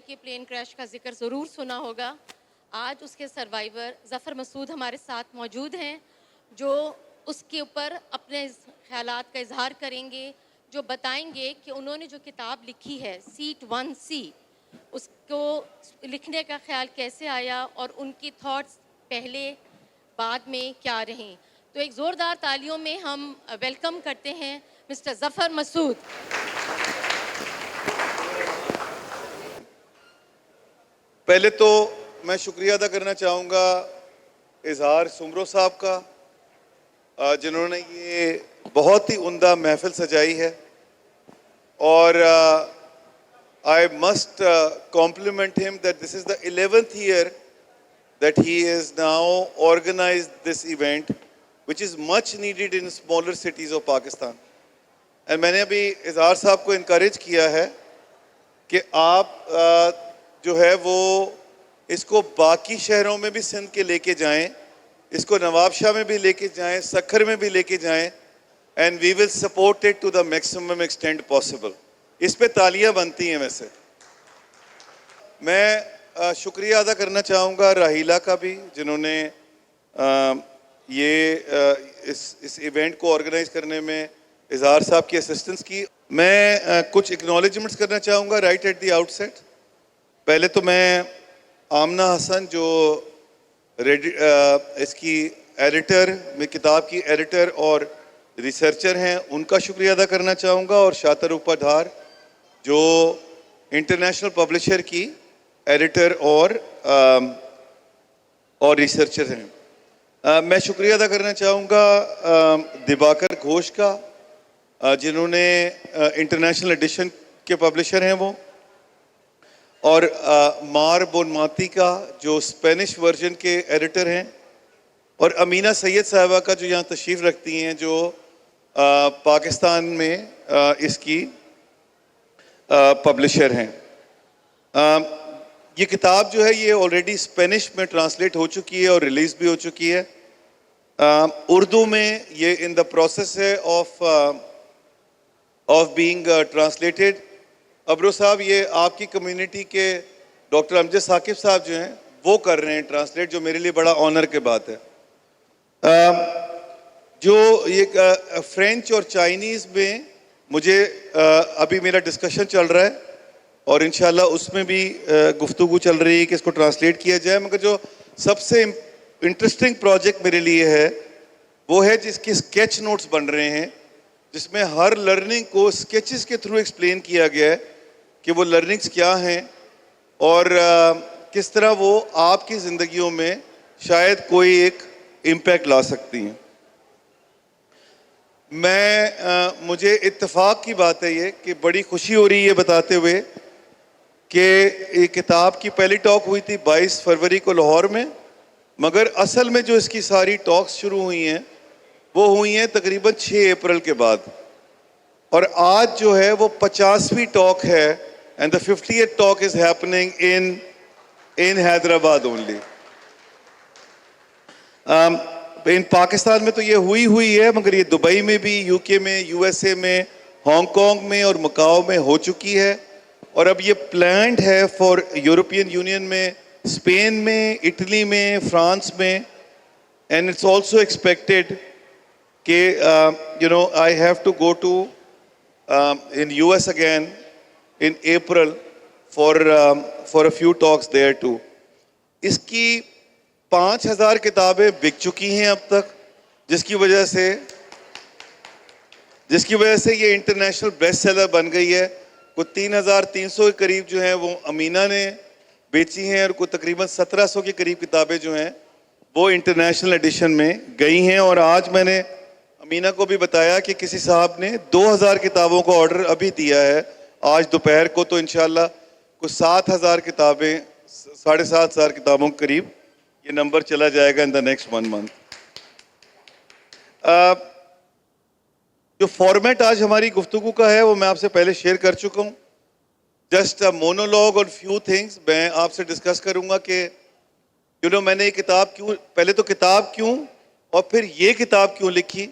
کے plane crash کا ذکر ضرور سنا ہوگا. آج اس کے سروائیور ظفر مسعود ہمارے ساتھ موجود ہیں جو اس کے اوپر اپنے خیالات کا اظہار کریں گے, جو بتائیں گے کہ انہوں نے جو کتاب لکھی ہے سیٹ 1C, اس کو لکھنے کا خیال کیسے آیا اور ان کی تھاٹس پہلے بعد میں کیا رہیں. تو ایک زوردار تالیوں میں ہم ویلکم کرتے ہیں مسٹر ظفر مسعود. پہلے تو میں شکریہ ادا کرنا چاہوں گا اظہار سمرو صاحب کا, جنہوں نے یہ بہت ہی عمدہ محفل سجائی ہے, اور I must compliment him that this is the 11th year that he has now organized this event, which is much needed in smaller cities of Pakistan. And میں نے ابھی اظہار صاحب کو انکریج کیا ہے کہ آپ جو ہے وہ اس کو باقی شہروں میں بھی سندھ کے لے کے جائیں, اس کو نواب شاہ میں بھی لے کے جائیں, سکھر میں بھی لے کے جائیں, and we will support it to the maximum extent possible. اس پہ تالیاں بنتی ہیں. ویسے میں شکریہ ادا کرنا چاہوں گا راہیلہ کا بھی, جنہوں نے اس ایونٹ کو آرگنائز کرنے میں اظہار صاحب کی اسسٹنس کی. میں کچھ اکنالجمنٹس کرنا چاہوں گا رائٹ ایٹ دی آؤٹ سیٹ. پہلے تو میں آمنہ حسن جو اس کی ایڈیٹر میں کتاب کی ایڈیٹر اور ریسرچر ہیں, ان کا شکریہ ادا کرنا چاہوں گا, اور شاطر اپادھار جو انٹرنیشنل پبلشر کی ایڈیٹر اور ریسرچر ہیں. میں شکریہ ادا کرنا چاہوں گا دیباکر گھوش کا, جنہوں نے انٹرنیشنل ایڈیشن کے پبلشر ہیں وہ, اور مار بونماتی کا جو اسپینش ورژن کے ایڈیٹر ہیں, اور امینہ سید صاحبہ کا جو یہاں تشریف رکھتی ہیں, جو پاکستان میں اس کی پبلشر ہیں. یہ کتاب جو ہے یہ آلریڈی اسپینش میں ٹرانسلیٹ ہو چکی ہے اور ریلیز بھی ہو چکی ہے. اردو میں یہ ان دا پروسیس ہے آف بینگ ٹرانسلیٹڈ. ابرو صاحب, یہ آپ کی کمیونٹی کے ڈاکٹر امجد ثاقب صاحب جو ہیں وہ کر رہے ہیں ٹرانسلیٹ, جو میرے لیے بڑا آنر کی بات ہے. جو یہ فرینچ اور چائنیز میں مجھے ابھی میرا ڈسکشن چل رہا ہے, اور انشاءاللہ اس میں بھی گفتگو چل رہی ہے کہ اس کو ٹرانسلیٹ کیا جائے. مگر جو سب سے انٹرسٹنگ پروجیکٹ میرے لیے ہے وہ ہے جس کے اسکیچ نوٹس بن رہے ہیں, جس میں ہر لرننگ کو اسکیچز کے تھرو ایکسپلین کیا گیا ہے کہ وہ لرننگز کیا ہیں اور کس طرح وہ آپ کی زندگیوں میں شاید کوئی ایک امپیکٹ لا سکتی ہیں. مجھے اتفاق کی بات ہے یہ کہ بڑی خوشی ہو رہی ہے بتاتے ہوئے کہ یہ کتاب کی پہلی ٹاک ہوئی تھی 22 فروری کو لاہور میں, مگر اصل میں جو اس کی ساری ٹاکس شروع ہوئی ہیں وہ ہوئی ہیں تقریباً 6 اپریل کے بعد, اور آج جو ہے وہ 50ویں ٹاک ہے, and the 50th talk is happening in Hyderabad only. ان پاکستان میں تو یہ ہوئی ہے, مگر یہ دبئی میں بھی, یو کے میں, یو ایس اے میں, ہانگ کانگ میں اور مکاؤ میں ہو چکی ہے, اور اب یہ پلانڈ ہے فار یورپین یونین میں, اسپین میں, اٹلی میں, فرانس میں, اینڈ اٹس آلسو ایکسپیکٹڈ کہ I have to go to in US again in April for a few talks there too. اس کی 5000 کتابیں بک چکی ہیں اب تک, جس کی وجہ سے یہ انٹرنیشنل بیسٹ سیلر بن گئی ہے. کوئی 3300 کے قریب جو ہیں وہ امینہ نے بیچی ہیں, اور کوئی تقریباً 1700 کے قریب کتابیں جو ہیں وہ انٹرنیشنل ایڈیشن میں گئی ہیں. اور آج میں نے امینہ کو بھی بتایا کہ کسی صاحب نے 2000 کتابوں کا آرڈر ابھی دیا ہے آج دوپہر کو, تو انشاءاللہ کچھ 7000 کتابیں, 7500 کتابوں کے قریب یہ نمبر چلا جائے گا ان دا نیکسٹ 1 month. جو فارمیٹ آج ہماری گفتگو کا ہے وہ میں آپ سے پہلے شیئر کر چکا ہوں. جسٹ مونولوگ اور فیو تھنگس میں آپ سے ڈسکس کروں گا کہ میں نے یہ کتاب کیوں, پہلے تو کتاب کیوں, اور پھر یہ کتاب کیوں لکھی,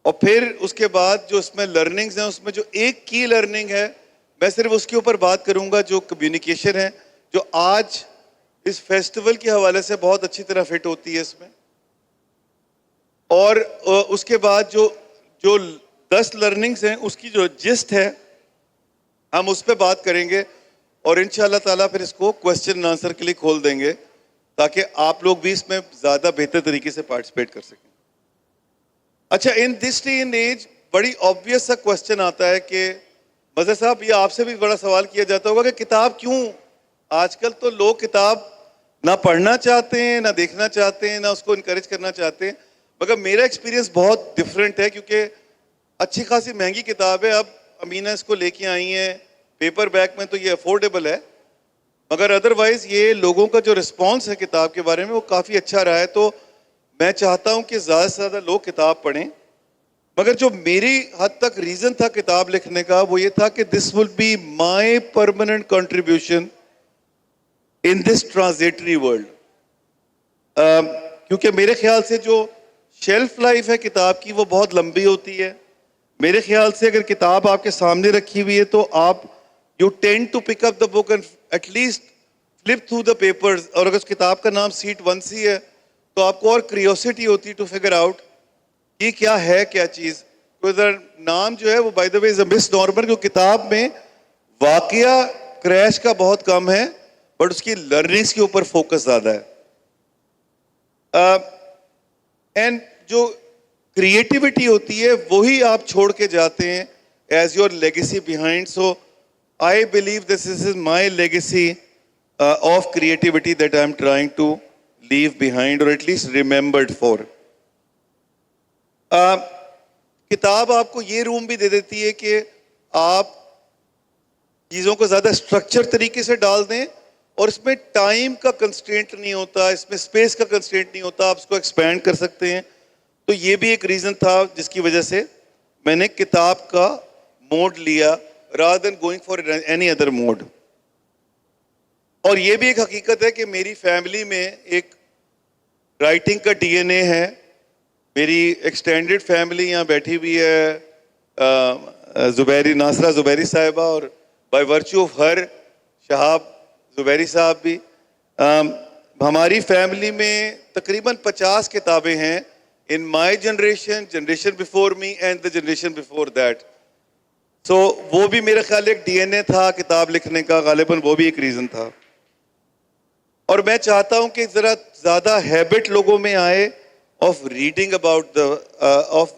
اور پھر اس کے بعد جو اس میں لرننگز ہیں اس میں جو ایک کی لرننگ ہے میں صرف اس کے اوپر بات کروں گا جو کمیونیکیشن ہے، جو آج اس فیسٹیول کے حوالے سے بہت اچھی طرح فٹ ہوتی ہے اس میں. اور اس کے بعد جو 10 لرننگز ہیں اس کی جو جسٹ ہے ہم اس پہ بات کریں گے، اور انشاءاللہ تعالیٰ پھر اس کو کوسچن آنسر کے لیے کھول دیں گے تاکہ آپ لوگ بھی اس میں زیادہ بہتر طریقے سے پارٹیسپیٹ کر سکیں. اچھا، ان دس ڈے اینڈ ایج بڑی آبویس سا کوسچن آتا ہے کہ مظہر صاحب، یہ آپ سے بھی بڑا سوال کیا جاتا ہوگا کہ کتاب کیوں؟ آج کل تو لوگ کتاب نہ پڑھنا چاہتے ہیں، نہ دیکھنا چاہتے ہیں، نہ اس کو انکریج کرنا چاہتے ہیں. مگر میرا ایکسپیرینس بہت ڈفرینٹ ہے، کیونکہ اچھی خاصی مہنگی کتاب ہے. اب امینہ اس کو لے کے آئی ہیں پیپر بیک میں، تو یہ افورڈیبل ہے، مگر ادروائز یہ لوگوں کا جو رسپانس ہے کتاب کے بارے میں وہ کافی اچھا رہا ہے. تو میں چاہتا ہوں کہ زیادہ سے زیادہ لوگ کتاب پڑھیں. مگر جو میری حد تک ریزن تھا کتاب لکھنے کا وہ یہ تھا کہ this will be my permanent contribution in this transitory world. کیونکہ میرے خیال سے جو شیلف لائف ہے کتاب کی وہ بہت لمبی ہوتی ہے. میرے خیال سے اگر کتاب آپ کے سامنے رکھی ہوئی ہے تو آپ you tend to pick up the book and at least flip through the papers. اور اگر اس کتاب کا نام سیٹ 1C ہے تو آپ کو اور کریوسٹی ہوتی ٹو فگر آؤٹ یہ کیا ہے، کیا چیز. تو ادھر نام جو ہے وہ by the way is a miss normal, جو کتاب میں واقعہ کریش کا بہت کم ہے بٹ اس کی لرننگس کے اوپر فوکس زیادہ ہے. اینڈ جو کریٹیوٹی ہوتی ہے وہی آپ چھوڑ کے جاتے ہیں as your legacy behind. So I believe this is my legacy of creativity that I am trying to leave behind اور ایٹ لیسٹ ریمبرڈ فور. کتاب آپ کو یہ روم بھی دے دیتی ہے کہ آپ چیزوں کو زیادہ اسٹرکچر طریقے سے ڈال دیں، اور اس میں ٹائم کا کنسٹرینٹ نہیں ہوتا، اس میں اسپیس کا کنسٹرینٹ نہیں ہوتا، آپ اس کو ایکسپینڈ کر سکتے ہیں. تو یہ بھی ایک ریزن تھا جس کی وجہ سے میں نے کتاب کا موڈ لیا rather than going for any other mode. اور یہ بھی ایک حقیقت ہے کہ میری فیملی میں ایک رائٹنگ کا ڈی این اے ہے. میری ایکسٹینڈڈ فیملی یہاں بیٹھی ہوئی ہے، زبیری ناصرہ زبیری صاحبہ، اور by virtue of her Shahab Zuberi صاحب بھی. ہماری فیملی میں تقریباً 50 کتابیں ہیں in my generation before me and the generation before that. So وہ بھی میرا خیال ایک ڈی این اے تھا کتاب لکھنے کا، غالباً وہ بھی ایک ریزن تھا. اور میں چاہتا ہوں کہ ذرا زیادہ ہیبٹ لوگوں میں آئے of reading about the of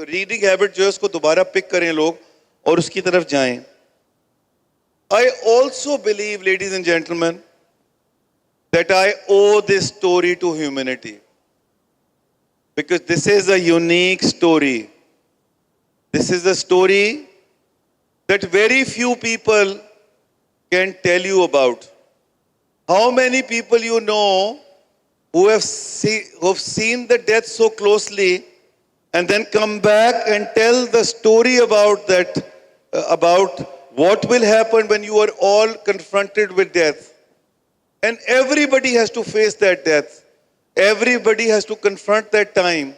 reading habit جو ہے اس کو دوبارہ پک کریں لوگ اور اس کی طرف جائیں. I also believe, ladies and gentlemen, that I owe this story to humanity. Because this is a unique story. This is a story that very few people can tell you about. How many people you know who have seen the death so closely and then come back and tell the story about that, about what will happen when you are all confronted with death? And everybody has to face that death. Everybody has to confront that time.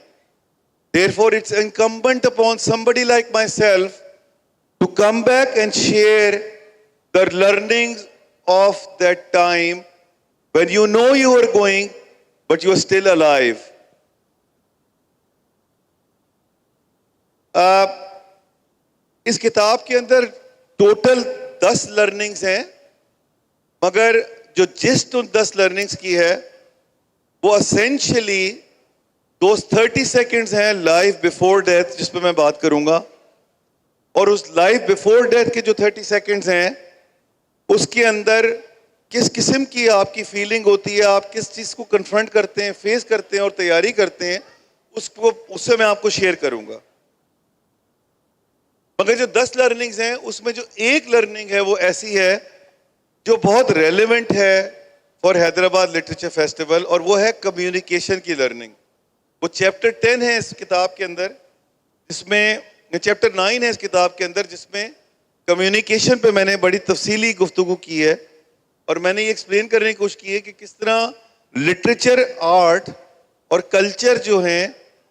Therefore, it's incumbent upon somebody like myself to come back and share the learnings of that time when you know you are going, but you are still alive. اس کتاب کے اندر total 10 learnings ہیں، مگر جو just in 10 learnings کی ہے وہ essentially those 30 seconds ہیں life before death جس پہ میں بات کروں گا. اور اس لائف بیفور ڈیتھ کے جو 30 سیکنڈز ہیں اس کے اندر کس قسم کی آپ کی فیلنگ ہوتی ہے، آپ کس چیز کو کنفرنٹ کرتے ہیں، فیس کرتے ہیں اور تیاری کرتے ہیں، اس سے میں آپ کو شیئر کروں گا. مگر جو 10 لرننگز ہیں اس میں جو ایک لرننگ ہے وہ ایسی ہے جو بہت ریلیونٹ ہے فار حیدرآباد لٹریچر فیسٹیول، اور وہ ہے کمیونیکیشن کی لرننگ. وہ چیپٹر 10 ہے اس کتاب کے اندر، جس میں چیپٹر 9 ہے اس کتاب کے اندر، جس میں کمیونیکیشن پہ میں نے بڑی تفصیلی گفتگو کی ہے. اور میں نے یہ ایکسپلین کرنے کی کوشش کی ہے کہ کس طرح لٹریچر، آرٹ اور کلچر جو ہیں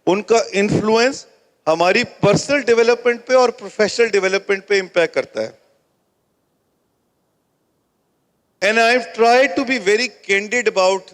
ان کا انفلوئنس ہماری پرسنل ڈیولپمنٹ پہ اور پروفیشنل ڈیولپمنٹ پہ امپیکٹ کرتا ہے. And I've tried to be very candid about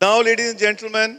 Now, ladies and gentlemen,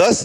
10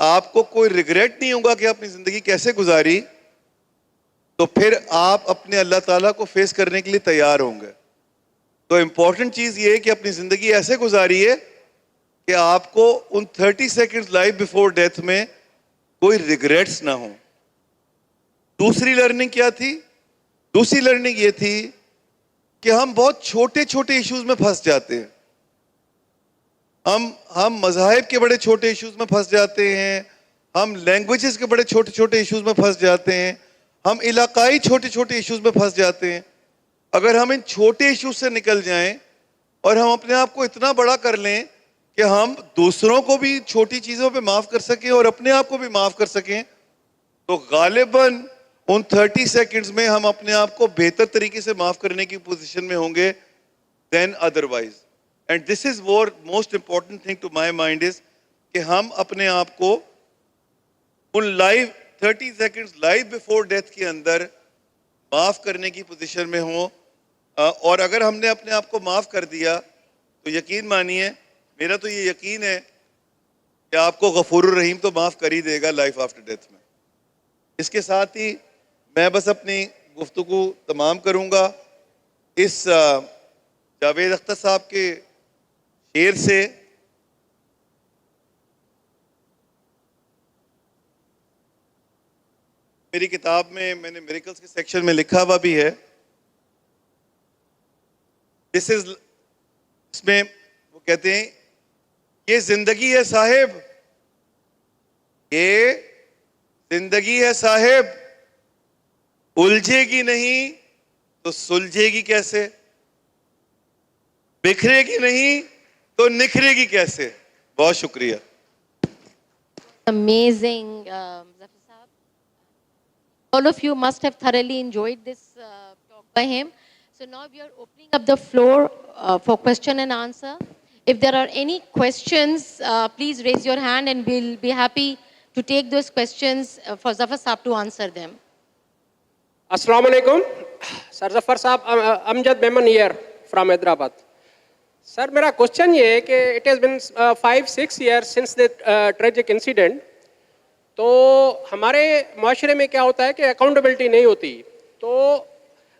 آپ کو کوئی ریگریٹ نہیں ہوگا کہ اپنی زندگی کیسے گزاری, تو پھر آپ اپنے اللہ تعالیٰ کو فیس کرنے کے لیے تیار ہوں گے. تو امپورٹنٹ چیز یہ ہے کہ اپنی زندگی ایسے گزاریے کہ آپ کو ان 30 سیکنڈ لائف بیفور ڈیتھ میں کوئی ریگریٹس نہ ہوں. دوسری لرننگ کیا تھی؟ دوسری لرننگ یہ تھی کہ ہم بہت چھوٹے چھوٹے ایشوز میں پھنس جاتے ہیں. ہم مذاہب کے بڑے چھوٹے ایشوز میں پھنس جاتے ہیں, ہم لینگویجز کے بڑے چھوٹے چھوٹے ایشوز میں پھنس جاتے ہیں, ہم علاقائی چھوٹے چھوٹے ایشوز میں پھنس جاتے ہیں. اگر ہم ان چھوٹے ایشوز سے نکل جائیں اور ہم اپنے آپ کو اتنا بڑا کر لیں کہ ہم دوسروں کو بھی چھوٹی چیزوں پہ معاف کر سکیں اور اپنے آپ کو بھی معاف کر سکیں, تو غالباً ان 30 سیکنڈز میں ہم اپنے آپ کو بہتر طریقے سے معاف کرنے کی پوزیشن میں ہوں گے then otherwise. And this is most important thing to my mind is کہ ہم اپنے آپ کو ان 30 سیکنڈز لائف بیفور ڈیتھ کے اندر معاف کرنے کی پوزیشن میں ہوں. اور اگر ہم نے اپنے آپ کو معاف کر دیا تو یقین مانیے, میرا تو یہ یقین ہے کہ آپ کو غفور الرحیم تو معاف کر ہی دے گا لائف آفٹر ڈیتھ میں. اس کے ساتھ ہی میں بس اپنی گفتگو تمام کروں گا اس جاوید اختر صاحب کے شعر سے. میری کتاب میں نے میریکلز کے سیکشن میں لکھا ہوا بھی ہے, اس میں وہ کہتے ہیں یہ زندگی ہے صاحب, یہ زندگی ہے صاحب, الجھے گی نہیں تو سلجھے گی کیسے, بکھرے گی نہیں تو نکھرے گی کیسے. بہت شکریہ. Amazing, Zafar Saab. All of you must have thoroughly enjoyed this talk by him. So now we are opening up the floor for question and answer. If there are any questions, please raise your hand and we'll be happy to take those questions for Zafar Saab to answer them. Assalamu alaikum. Sir Zafar Saab, Amjad Memon here from Hyderabad. Sir, میرا question یہ ہے کہ it has been 5-6 years since the tragic incident. تو ہمارے معاشرے میں کیا ہوتا ہے کہ اکاؤنٹیبلٹی نہیں ہوتی. تو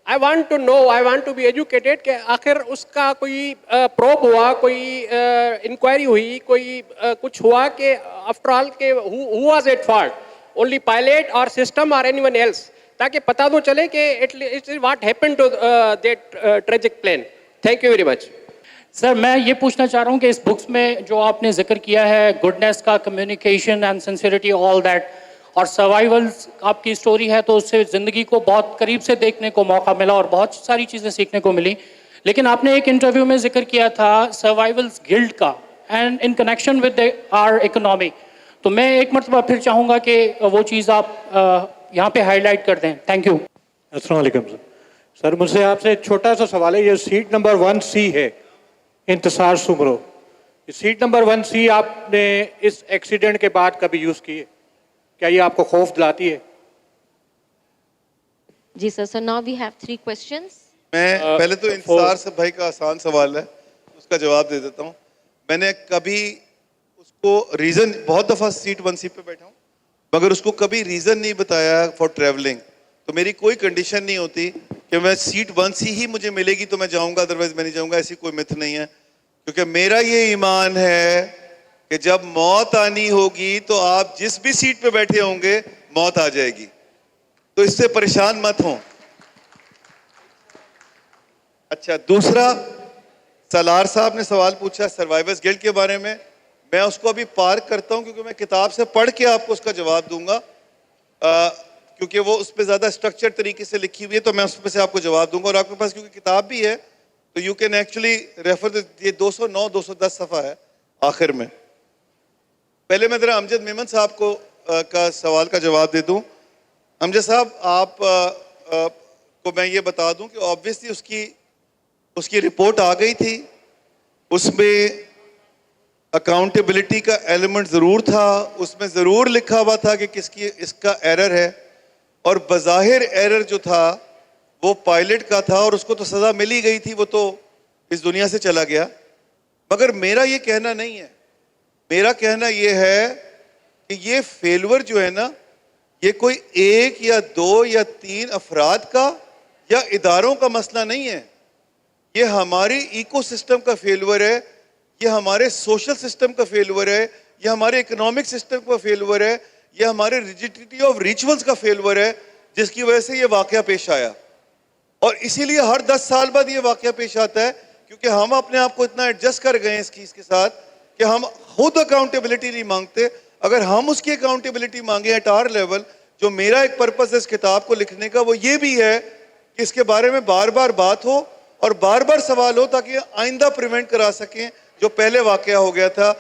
I want to know, I want to be educated کہ آخر اس کا کوئی پروب ہوا, کوئی انکوائری ہوئی, کوئی کچھ ہوا کہ آفٹر آل کہ who was at fault, only pilot or system or anyone else, تاکہ پتہ تو چلے کہ it is what happened to that tragic plane. Thank you very much. سر میں یہ پوچھنا چاہ رہا ہوں کہ اس بکس میں جو آپ نے ذکر کیا ہے گڈنس کا, communication and sincerity, all that, اور سروائیولز آپ کی اسٹوری ہے تو اس سے زندگی کو بہت قریب سے دیکھنے کو موقع ملا اور بہت ساری چیزیں سیکھنے کو ملی. لیکن آپ نے ایک انٹرویو میں ذکر کیا تھا سروائیولز گلڈ کا and in connection with our economy. تو میں ایک مرتبہ پھر چاہوں گا کہ وہ چیز آپ یہاں پہ ہائی لائٹ کر دیں. Thank you. السلام علیکم سر. سر مجھ سے آپ سے ایک چھوٹا سا سوال ہے. یہ سیٹ نمبر 1C ہے, انتصار سمرو. سیٹ نمبر 1C آپ نے اس ایکسیڈنٹ کے بعد کبھی یوز کی ہے؟ کیا یہ آپ کو خوف دلاتی ہے؟ جی سر. So now we have 3 questions. میں پہلے تو انتصار سے بھائی کا آسان سوال ہے, اس کا جواب دے دیتا ہوں. میں نے کبھی اس کو ریزن, بہت دفعہ سیٹ 1C پہ بیٹھا ہوں, مگر اس کو کبھی ریزن نہیں بتایا فار ٹریولنگ. تو میری کوئی کنڈیشن نہیں ہوتی کہ میں سیٹ 1C ہی مجھے ملے گی تو میں جاؤں گا, ادروائز میں نہیں جاؤں گا. ایسی کوئی مت نہیں ہے, کیونکہ میرا یہ ایمان ہے کہ جب موت آنی ہوگی تو آپ جس بھی سیٹ پہ بیٹھے ہوں گے موت آ جائے گی, تو اس سے پریشان مت ہوں. اچھا, دوسرا سالار صاحب نے سوال پوچھا سروائیورز گلڈ کے بارے میں. میں اس کو ابھی پارک کرتا ہوں کیونکہ میں کتاب سے پڑھ کے آپ کو اس کا جواب دوں گا, کیونکہ وہ اس پہ زیادہ اسٹرکچر طریقے سے لکھی ہوئی ہے, تو میں اس پہ سے آپ کو جواب دوں گا. اور آپ کے پاس کیونکہ کتاب بھی ہے تو یو کین ایکچولی ریفر, یہ 209-210 صفحہ ہے آخر میں. پہلے میں ذرا امجد میمن صاحب کو کا سوال کا جواب دے دوں. امجد صاحب, آپ کو میں یہ بتا دوں کہ آبویسلی اس کی رپورٹ آ گئی تھی, اس میں اکاؤنٹیبلٹی کا ایلیمنٹ ضرور تھا, اس میں ضرور لکھا ہوا تھا کہ اس کا ایرر ہے, اور بظاہر ایرر جو تھا وہ پائلٹ کا تھا اور اس کو تو سزا مل ہی گئی تھی, وہ تو اس دنیا سے چلا گیا. مگر میرا یہ کہنا نہیں ہے میرا کہنا یہ ہے کہ یہ فیلور جو ہے نا یہ کوئی ایک یا دو یا تین افراد کا یا اداروں کا مسئلہ نہیں ہے. یہ ہماری ایکو سسٹم کا فیلور ہے, یہ ہمارے سوشل سسٹم کا فیلور ہے, یہ ہمارے اکنامک سسٹم کا فیلور ہے, یہ ہمارے ریجیڈیٹی آف ریچولز کا فیلور ہے, جس کی وجہ سے یہ واقعہ پیش آیا. اور اسی لیے ہر 10 سال بعد یہ واقعہ پیش آتا ہے, کیونکہ ہم اپنے آپ کو اتنا ایڈجسٹ کر گئے ہیں اس چیز کے ساتھ کہ ہم خود اکاؤنٹیبلٹی نہیں مانگتے. اگر ہم اس کی اکاؤنٹیبلٹی مانگیں ایٹ آر لیول, جو میرا ایک پرپس ہے اس کتاب کو لکھنے کا وہ یہ بھی ہے کہ اس کے بارے میں بار بار بات ہو اور بار بار سوال ہو, تاکہ آئندہ پریونٹ کرا سکیں جو پہلے واقعہ ہو گیا تھا.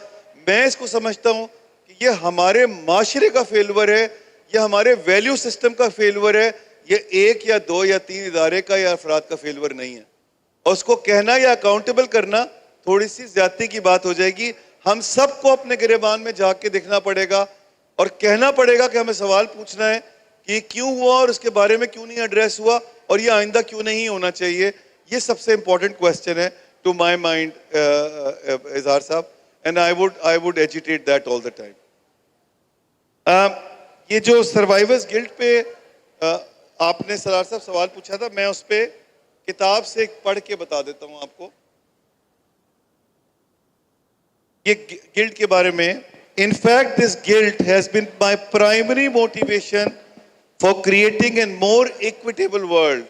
میں اس کو سمجھتا ہوں کہ یہ ہمارے معاشرے کا فیلور ہے, یہ ہمارے ویلیو سسٹم کا فیلور ہے, یہ ایک یا دو یا تین ادارے کا یا افراد کا فیلور نہیں ہے. اور اس کو کہنا یا اکاؤنٹیبل کرنا تھوڑی سی زیادتی کی بات ہو جائے گی. ہم سب کو اپنے گریبان میں جا کے دیکھنا پڑے گا اور کہنا پڑے گا کہ ہمیں سوال پوچھنا ہے کہ یہ کیوں ہوا اور اس کے بارے میں کیوں نہیں ایڈریس ہوا اور یہ آئندہ کیوں نہیں ہونا چاہیے. یہ سب سے امپورٹنٹ کوسچن ہے ٹو مائی مائنڈ اظہار صاحب, and I would agitate that all the time. یہ جو سروائیورز گلٹ پہ آپ نے سرار صاحب سوال پوچھا تھا, میں اس پہ کتاب سے ایک پڑھ کے بتا دیتا ہوں آپ کو. یہ گلٹ کے بارے میں, in fact this guilt has been my primary motivation for creating a more equitable world.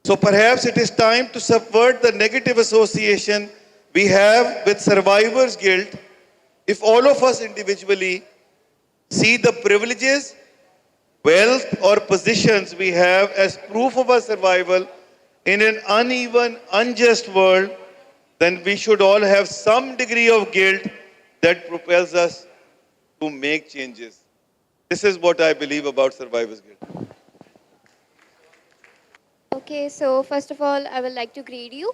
So perhaps it is time to subvert the negative association we have with survivor's guilt. If all of us individually see the privileges, wealth or positions we have as proof of our survival in an uneven, unjust world, then we should all have some degree of guilt that propels us to make changes. This is what I believe about survivor's guilt. Okay, so first of all, I would like to greet you.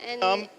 And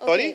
Sorry?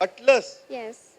Atlas. Yes.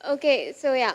Okay, so yeah,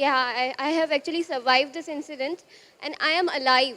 yeah, I have actually survived this incident and I am alive.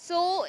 So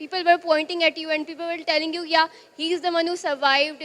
people were pointing at you and people were telling you yeah he is the one who survived,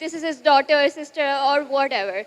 this is his daughter, sister or whatever.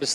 Bas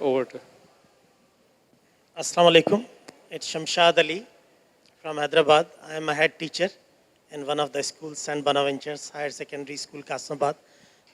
Over to. Assalamu alaikum. It's Shamshad Ali from Hyderabad. I am a head teacher in one of the schools, St. Bonaventures Higher Secondary School, Qasimabad.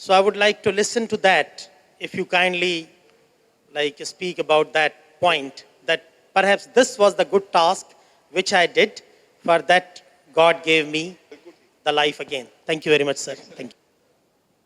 So I would like to listen to that if you kindly like speak about that point, that perhaps this was the good task which I did, for that God gave me the life again. Thank you very much, sir. Thank you.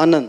Anand.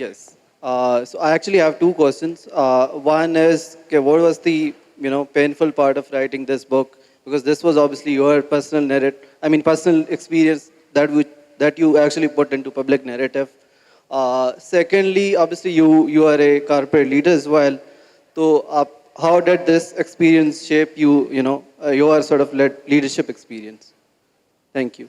Yes. So I actually have two questions. One is, okay, what was the painful part of writing this book? Because this was obviously your personal experience that you actually put into public narrative. Secondly, obviously you are a corporate leader as well. So how did this experience shape you? Your sort of leadership experience. Thank you.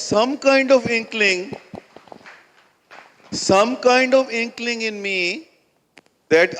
some kind of inkling in me that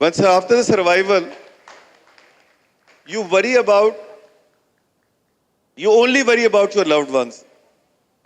once after the survival, you only worry about your loved ones.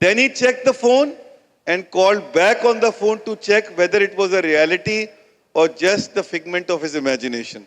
Then he checked the phone and called back on the phone to check whether it was a reality or just the figment of his imagination.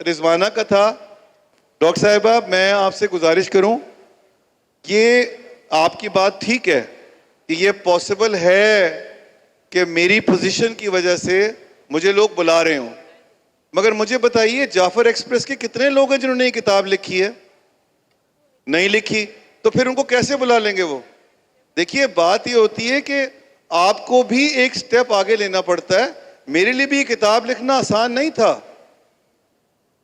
Rizwana کا تھا. Doctor صاحبہ میں آپ سے گزارش کروں, یہ آپ کی بات ٹھیک ہے کہ یہ پاسبل ہے کہ میری پوزیشن کی وجہ سے مجھے لوگ بلا رہے ہوں, مگر مجھے بتائیے جعفر ایکسپریس کے کتنے لوگ ہیں جنہوں نے یہ کتاب لکھی ہے؟ نہیں لکھی, تو پھر ان کو کیسے بلا لیں گے وہ؟ دیکھیے بات یہ ہوتی ہے کہ آپ کو بھی ایک سٹیپ آگے لینا پڑتا ہے. میرے لیے بھی یہ کتاب لکھنا آسان نہیں تھا,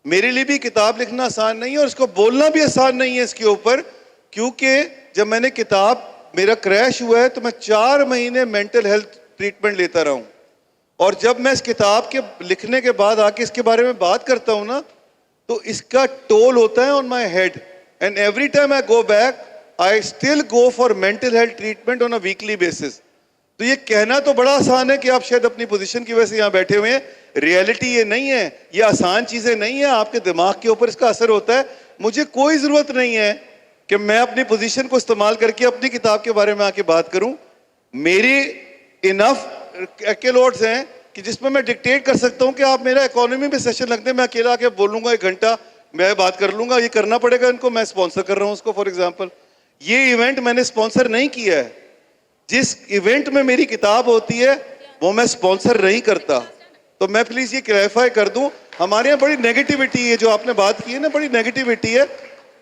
میرے لیے بھی کتاب لکھنا آسان نہیں ہے, اور اس کو بولنا بھی آسان نہیں ہے اس کے اوپر, کیونکہ جب میں نے کتاب, میرا کریش ہوا ہے تو میں 4 مہینے مینٹل ہیلتھ ٹریٹمنٹ لیتا رہا ہوں, اور جب میں اس کتاب کے لکھنے کے بعد آ کے اس کے بارے میں بات کرتا ہوں نا, تو اس کا ٹول ہوتا ہے on my head, and every time I go back I still go for mental health treatment on a weekly basis. تو یہ کہنا تو بڑا آسان ہے کہ آپ شاید اپنی پوزیشن کی وجہ سے یہاں بیٹھے ہوئے ہیں, ریئلٹی یہ نہیں ہے, یہ آسان چیزیں نہیں ہیں, آپ کے دماغ کے اوپر اس کا اثر ہوتا ہے. مجھے کوئی ضرورت نہیں ہے کہ میں اپنی پوزیشن کو استعمال کر کے اپنی کتاب کے بارے میں آ کے بات کروں. میری انف ایکلوڈز ہیں کہ جس میں ڈکٹیٹ کر سکتا ہوں کہ آپ میرا اکانومی میں سیشن رکھ دیں, میں اکیلا آ کے بولوں گا 1 گھنٹہ, میں بات کر لوں گا. یہ کرنا پڑے گا ان کو, میں اسپانسر کر رہا ہوں اس کو. فار ایگزامپل یہ ایونٹ میں نے اسپانسر نہیں کیا ہے, جس ایونٹ میں میری کتاب ہوتی ہے وہ میں اسپانسر نہیں کرتا. تو میں پلیز یہ کلیریفائی کر دوں, ہمارے یہاں بڑی نیگیٹیوٹی ہے, جو آپ نے بات کی ہے نا, بڑی نیگیٹیوٹی ہے.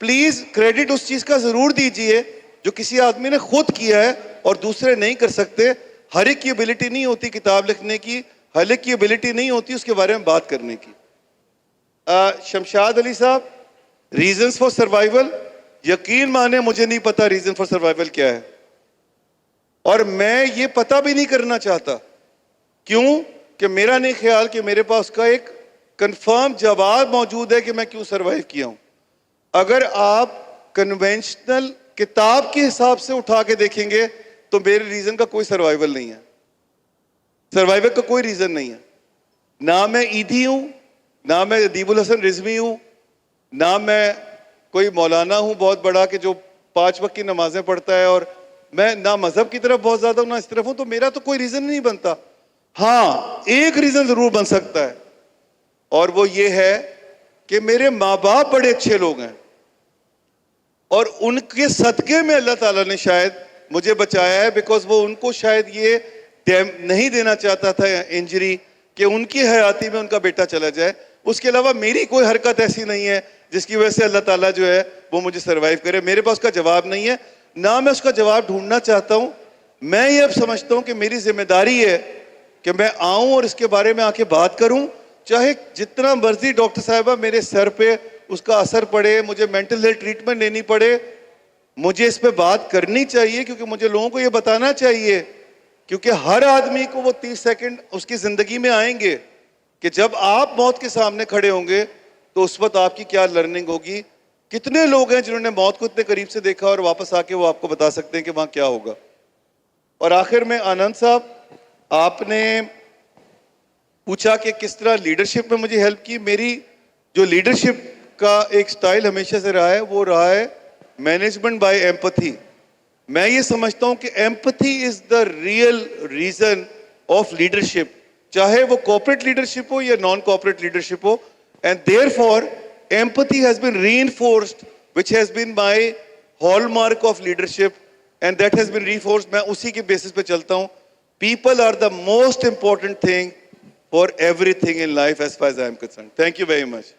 پلیز کریڈٹ اس چیز کا ضرور دیجئے جو کسی آدمی نے خود کیا ہے اور دوسرے نہیں کر سکتے. ہر ایک کی ایبلٹی نہیں ہوتی کتاب لکھنے کی, ہر ایک کی ایبلٹی نہیں ہوتی اس کے بارے میں بات کرنے کی. شمشاد علی صاحب, ریزنز فار سروائیول, یقین مانے مجھے نہیں پتا ریزن فار سروائیول کیا ہے, اور میں یہ پتہ بھی نہیں کرنا چاہتا. کیوں کہ میرا نہیں خیال کہ میرے پاس کا ایک کنفرم جواب موجود ہے کہ میں کیوں سروائیو کیا ہوں. اگر آپ کنونشنل کتاب کے حساب سے اٹھا کے دیکھیں گے تو میرے ریزن کا کوئی سروائیول نہیں ہے, سروائیول کا کوئی ریزن نہیں ہے. نہ میں عیدھی ہوں, نہ میں ادیب الحسن رضوی ہوں, نہ میں کوئی مولانا ہوں بہت بڑا کہ جو 5 وقت کی نمازیں پڑھتا ہے, اور میں نہ مذہب کی طرف بہت زیادہ ہوں نہ اس طرف ہوں. تو میرا تو کوئی ریزن نہیں بنتا. ہاں ایک ریزن ضرور بن سکتا ہے, اور وہ یہ ہے کہ میرے ماں باپ بڑے اچھے لوگ ہیں, اور ان کے صدقے میں اللہ تعالیٰ نے شاید مجھے بچایا ہے, بیکاز وہ ان کو شاید یہ نہیں دینا چاہتا تھا انجری کہ ان کی حیاتی میں ان کا بیٹا چلا جائے. اس کے علاوہ میری کوئی حرکت ایسی نہیں ہے جس کی وجہ سے اللہ تعالیٰ جو ہے وہ مجھے سروائیو کرے. میرے پاس اس کا جواب نہیں ہے, نہ میں اس کا جواب ڈھونڈنا چاہتا ہوں. میں یہ اب سمجھتا ہوں کہ میری ذمہ داری ہے کہ میں آؤں اور اس کے بارے میں آ کے بات کروں, چاہے جتنا مرضی ڈاکٹر صاحبہ میرے سر پہ اس کا اثر پڑے, مجھے مینٹل ہیلتھ ٹریٹمنٹ لینی پڑے, مجھے اس پہ بات کرنی چاہیے, کیونکہ مجھے لوگوں کو یہ بتانا چاہیے, کیونکہ ہر آدمی کو وہ 30 سیکنڈ اس کی زندگی میں آئیں گے کہ جب آپ موت کے سامنے کھڑے ہوں گے تو اس وقت آپ کی کیا لرننگ ہوگی. کتنے لوگ ہیں جنہوں نے موت کو اتنے قریب سے دیکھا اور واپس آ کے وہ آپ کو بتا سکتے ہیں کہ وہاں کیا ہوگا. اور آخر میں آنند صاحب, آپ نے پوچھا کہ کس طرح لیڈرشپ میں مجھے ہیلپ کی. میری جو لیڈرشپ کا ایک سٹائل ہمیشہ سے رہا ہے وہ رہا ہے مینجمنٹ بائی ایمپتھی. میں یہ سمجھتا ہوں کہ empathy is the real reason of leadership, چاہے وہ کارپوریٹ لیڈرشپ ہو یا نان کارپوریٹ لیڈرشپ ہو. And therefore empathy has been reinforced which has been my hallmark of leadership, and that has been reinforced. میں اسی کے basis پہ چلتا ہوں. People are the most important thing for everything in life as far as I am concerned. Thank you very much.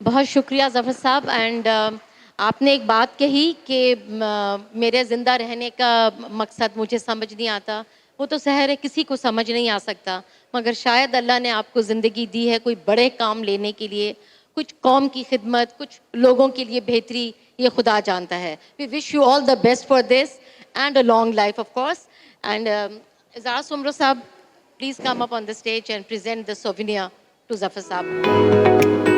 بہت شکریہ ظفر صاحب. And آپ نے ایک بات کہی کہ میرے زندہ رہنے کا مقصد مجھے سمجھ نہیں آتا. وہ تو ظاہر ہے کسی کو سمجھ نہیں آ سکتا, مگر شاید اللہ نے آپ کو زندگی دی ہے کوئی بڑے کام لینے کے لیے, کچھ قوم کی خدمت, کچھ لوگوں کے لیے بہتری, یہ خدا جانتا ہے. We wish you all the best for this and a long life of course. And Izhar Samroo صاحب, please come up on the stage and present the souvenir to Zafar Saab.